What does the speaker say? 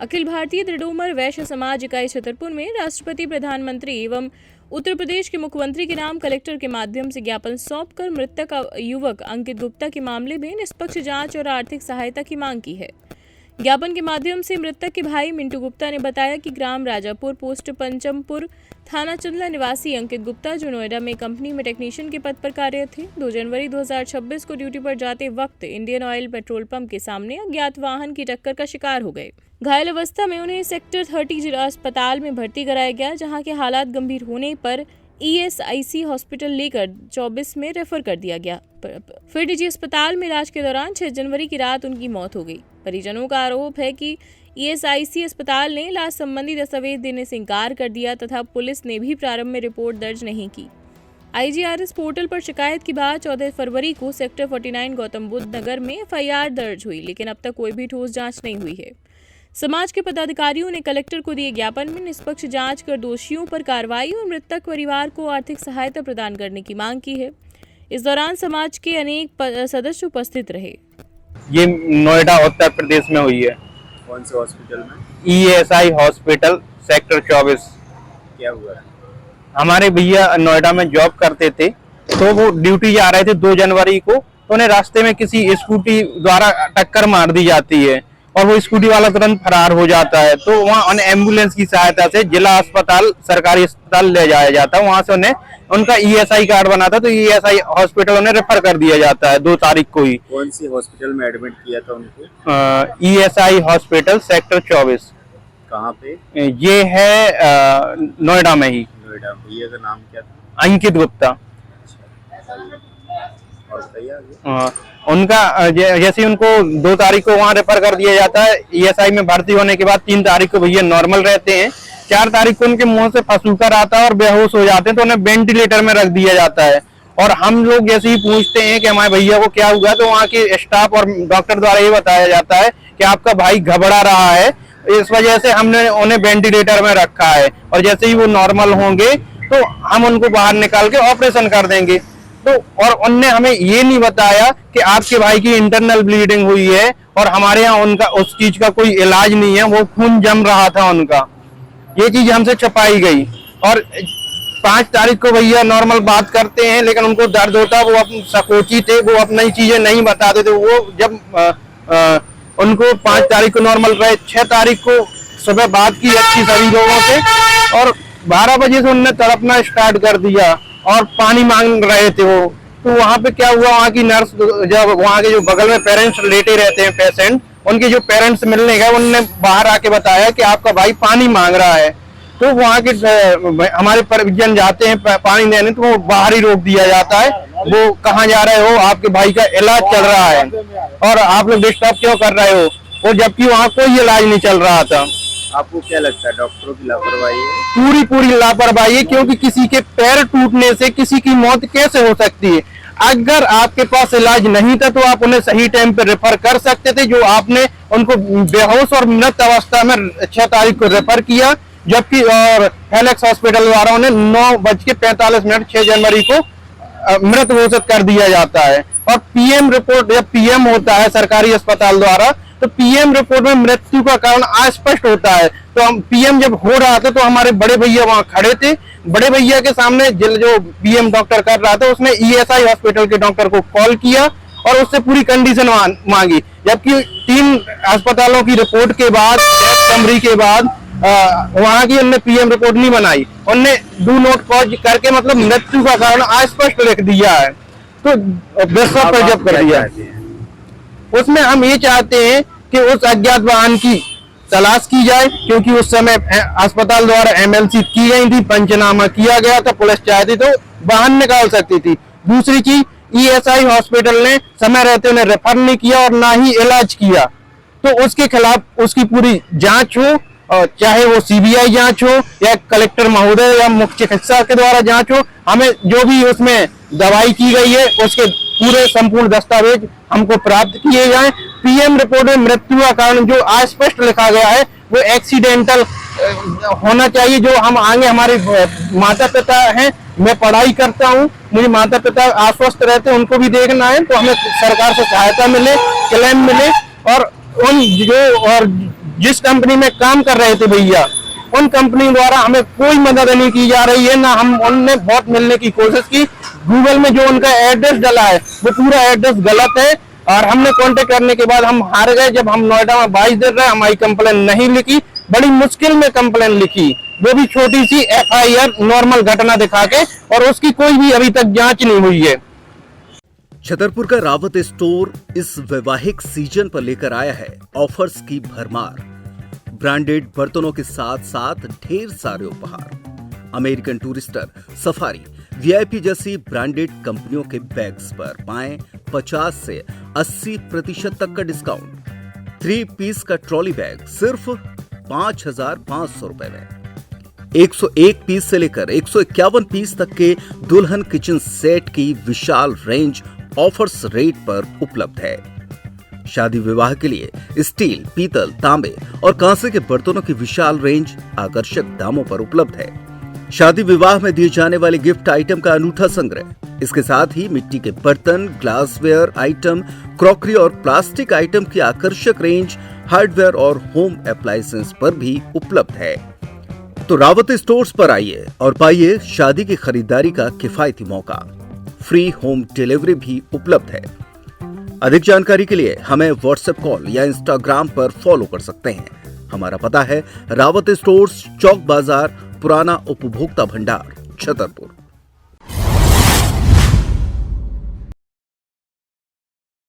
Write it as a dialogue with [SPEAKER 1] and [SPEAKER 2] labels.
[SPEAKER 1] अखिल भारतीय दृढ़ोमर वैश्य समाज इकाई छतरपुर में राष्ट्रपति, प्रधानमंत्री एवं उत्तर प्रदेश के मुख्यमंत्री के नाम कलेक्टर के माध्यम से ज्ञापन सौंपकर मृतक युवक अंकित गुप्ता के मामले में निष्पक्ष जांच और आर्थिक सहायता की मांग की है। ज्ञापन के माध्यम से मृतक के भाई मिंटू गुप्ता ने बताया कि ग्राम राजापुर, पोस्ट पंचमपुर, थाना चंदला निवासी अंकित गुप्ता, जो नोएडा में कंपनी में टेक्नीशियन के पद पर कार्यरत थे, 2 जनवरी 2026 को ड्यूटी पर जाते वक्त इंडियन ऑयल पेट्रोल पंप के सामने अज्ञात वाहन की टक्कर का शिकार हो गए। घायल अवस्था में उन्हें सेक्टर 30 जिला अस्पताल में भर्ती कराया गया, जहां के हालात गंभीर होने पर ESIC हॉस्पिटल लेकर 24 में रेफर कर दिया गया। फिर निजी अस्पताल में इलाज के दौरान 6 जनवरी की रात उनकी मौत हो गई। परिजनों का आरोप है कि ESIC अस्पताल ने इलाज संबंधी दस्तावेज देने से इनकार कर दिया तथा पुलिस ने भी प्रारंभ में रिपोर्ट दर्ज नहीं की। IGRS पोर्टल पर शिकायत के बाद 14 फरवरी को सेक्टर 49 गौतम बुद्ध नगर में FIR दर्ज हुई, लेकिन अब तक कोई भी ठोस जांच नहीं हुई है। समाज के पदाधिकारियों ने कलेक्टर को दिए ज्ञापन में निष्पक्ष जांच कर दोषियों पर कार्रवाई और मृतक परिवार को आर्थिक सहायता प्रदान करने की मांग की है। इस दौरान समाज के अनेक सदस्य उपस्थित रहे।
[SPEAKER 2] ये नोएडा उत्तर प्रदेश में हुई है।
[SPEAKER 3] कौन से हॉस्पिटल में?
[SPEAKER 2] ESI hospital sector 24।
[SPEAKER 3] क्या हुआ है?
[SPEAKER 2] हमारे भैया नोएडा में जॉब करते थे, तो वो ड्यूटी जा रहे थे 2 जनवरी को, तो उन्हें रास्ते में किसी स्कूटी द्वारा टक्कर मार दी जाती है और वो स्कूटी वाला तुरंत फरार हो जाता है। तो वहाँ एम्बुलेंस की सहायता से जिला अस्पताल, सरकारी अस्पताल ले जाया जाता है। वहाँ से उन्हें उनका ESI कार्ड बना था, तो ESI हॉस्पिटल उन्हें रेफर कर दिया जाता है 2 तारीख को ही।
[SPEAKER 3] कौन सी हॉस्पिटल में एडमिट किया था उनको?
[SPEAKER 2] ESI hospital sector 24।
[SPEAKER 3] कहाँ पे?
[SPEAKER 2] ये है नोएडा में ही।
[SPEAKER 3] नोएडा। भैया का नाम क्या था?
[SPEAKER 2] अंकित गुप्ता।
[SPEAKER 3] और बताइए आगे।
[SPEAKER 2] उनका जैसे उनको 2 तारीख को वहाँ रेफर कर दिया जाता है। ESI में भर्ती होने के बाद 3 तारीख को भैया नॉर्मल रहते हैं। 4 तारीख को उनके मुंह से फंसूकर आता है और बेहोश हो जाते हैं, तो उन्हें वेंटिलेटर में रख दिया जाता है। और हम लोग जैसे ही पूछते हैं कि हमारे भैया को क्या हुआ, तो वहाँ के स्टाफ और डॉक्टर द्वारा ये बताया जाता है कि आपका भाई घबरा रहा है, इस वजह से हमने उन्हें वेंटिलेटर में रखा है और जैसे ही वो नॉर्मल होंगे तो हम उनको बाहर निकाल के ऑपरेशन कर देंगे। तो और उनने हमें ये नहीं बताया कि आपके भाई की इंटरनल ब्लीडिंग हुई है और हमारे यहाँ उनका उस चीज का कोई इलाज नहीं है, वो खून जम रहा था उनका, ये चीज हमसे छुपाई गई। और 5 तारीख को भैया नॉर्मल बात करते हैं, लेकिन उनको दर्द होता, वो अपनी सकोची थे, वो अपनी चीजें नहीं बताते थे। वो जब उनको 5 तारीख को नॉर्मल रहे, 6 तारीख को सुबह बात की अच्छी सभी लोगों से और 12 बजे से उन्होंने तड़पना स्टार्ट कर दिया और पानी मांग रहे थे वो। तो वहाँ पे क्या हुआ, वहाँ की नर्स, जब वहाँ के जो बगल में पेरेंट्स लेटे रहते हैं पेशेंट, उनके जो पेरेंट्स मिलने गए, उन्होंने बाहर आके बताया कि आपका भाई पानी मांग रहा है। तो वहाँ के हमारे परिजन जाते हैं पानी देने, तो वो बाहर ही रोक दिया जाता है। वो कहाँ जा रहे हो, आपके भाई का इलाज चल रहा है और आप लोग डिस्टर्ब क्यों कर रहे हो, और जबकि वहाँ कोई इलाज नहीं चल रहा था।
[SPEAKER 3] आपको क्या लगता है डॉक्टरों की लापरवाही है?
[SPEAKER 2] पूरी लापरवाही है, क्योंकि किसी के पैर टूटने से किसी की मौत कैसे हो सकती है? अगर आपके पास इलाज नहीं था तो आप उन्हें सही टाइम पे रेफर कर सकते थे, जो आपने उनको बेहोश और मृत अवस्था में 6 तारीख को रेफर किया, जबकि और हेलेक्स हॉस्पिटल द्वारा उन्हें 9:45 6 जनवरी को मृत घोषित कर दिया जाता है। और PM रिपोर्ट, जब PM होता है सरकारी अस्पताल द्वारा, तो PM रिपोर्ट में मृत्यु का कारण अस्पष्ट होता है। तो हम PM जब हो रहा था तो हमारे बड़े भैया वहां खड़े थे, बड़े भैया के सामने जो PM डॉक्टर कर रहा था, उसने ESI हॉस्पिटल के डॉक्टर को कॉल किया और उससे पूरी कंडीशन मांगी, जबकि 3 अस्पतालों की रिपोर्ट के बाद, समरी के बाद वहां की उनने PM रिपोर्ट नहीं बनाई, उनने डू नॉट कॉज करके मतलब मृत्यु का कारण अस्पष्ट लिख दिया है। तो विश्वास पर जब कर दिया, उसमें हम ये चाहते हैं कि उस अज्ञात वाहन की तलाश की जाए, क्योंकि उस समय अस्पताल द्वारा MLC की गई थी, पंचनामा किया गया था, पुलिस चाहती तो वाहन निकाल सकती थी। दूसरी चीज, ESI हॉस्पिटल ने समय रहते उन्हें रेफर नहीं किया और ना ही इलाज किया, तो उसके खिलाफ उसकी पूरी जांच हो, चाहे वो CBI जांच हो या कलेक्टर महोदय या मुख्य चिकित्सा के द्वारा जांच हो। हमें जो भी उसमें दवाई की गई है उसके पूरे संपूर्ण दस्तावेज हमको प्राप्त किए जाएं। PM रिपोर्ट में मृत्यु का कारण जो अस्पष्ट लिखा गया है वो एक्सीडेंटल होना चाहिए। जो हम आगे, हमारे माता पिता हैं, मैं पढ़ाई करता हूं, मुझे माता पिता आश्वस्त रहते हैं, उनको भी देखना है, तो हमें सरकार से सहायता मिले, क्लेम मिले और उन जो और जिस कंपनी में काम कर रहे थे भैया, उन कंपनी द्वारा हमें कोई मदद नहीं की जा रही है, ना हम उनने बहुत मिलने की कोशिश की। गूगल में जो उनका एड्रेस डाला है वो पूरा एड्रेस गलत है, और हमने कांटेक्ट करने के बाद हम हार गए। जब हम नोएडा में 22 दिन रहे, हमारी कंप्लेन नहीं लिखी, बड़ी मुश्किल में कंप्लेन लिखी, वो भी छोटी सी FIR नॉर्मल घटना दिखा के, और उसकी कोई भी अभी तक जांच नहीं हुई है।
[SPEAKER 4] छतरपुर का रावत स्टोर इस वैवाहिक सीजन पर लेकर आया है ऑफर्स की भरमार। ब्रांडेड बर्तनों के साथ साथ ढेर सारे उपहार। अमेरिकन टूरिस्टर, सफारी, VIP जैसी ब्रांडेड कंपनियों के बैग्स पर पाएं 50 से 80% तक का डिस्काउंट। 3 पीस का ट्रॉली बैग सिर्फ 5,500 रुपए में। 101 पीस से लेकर 151 पीस तक के दुल्हन किचन सेट की विशाल रेंज ऑफर्स रेट पर उपलब्ध है। शादी विवाह के लिए स्टील, पीतल, तांबे और कांसे के बर्तनों की विशाल रेंज आकर्षक दामों पर उपलब्ध है। शादी विवाह में दिए जाने वाले गिफ्ट आइटम का अनूठा संग्रह, इसके साथ ही मिट्टी के बर्तन, ग्लासवेयर आइटम, क्रॉकरी और प्लास्टिक आइटम की आकर्षक रेंज हार्डवेयर और होम अप्लायंसेस पर भी उपलब्ध है। तो रावत स्टोर्स पर आइए और पाइए शादी की खरीदारी का किफायती मौका। फ्री होम डिलीवरी भी उपलब्ध है। अधिक जानकारी के लिए हमें व्हाट्सएप कॉल या इंस्टाग्राम पर फॉलो कर सकते हैं। हमारा पता है रावत स्टोर्स, चौक बाजार, पुराना उपभोक्ता भंडार, छतरपुर।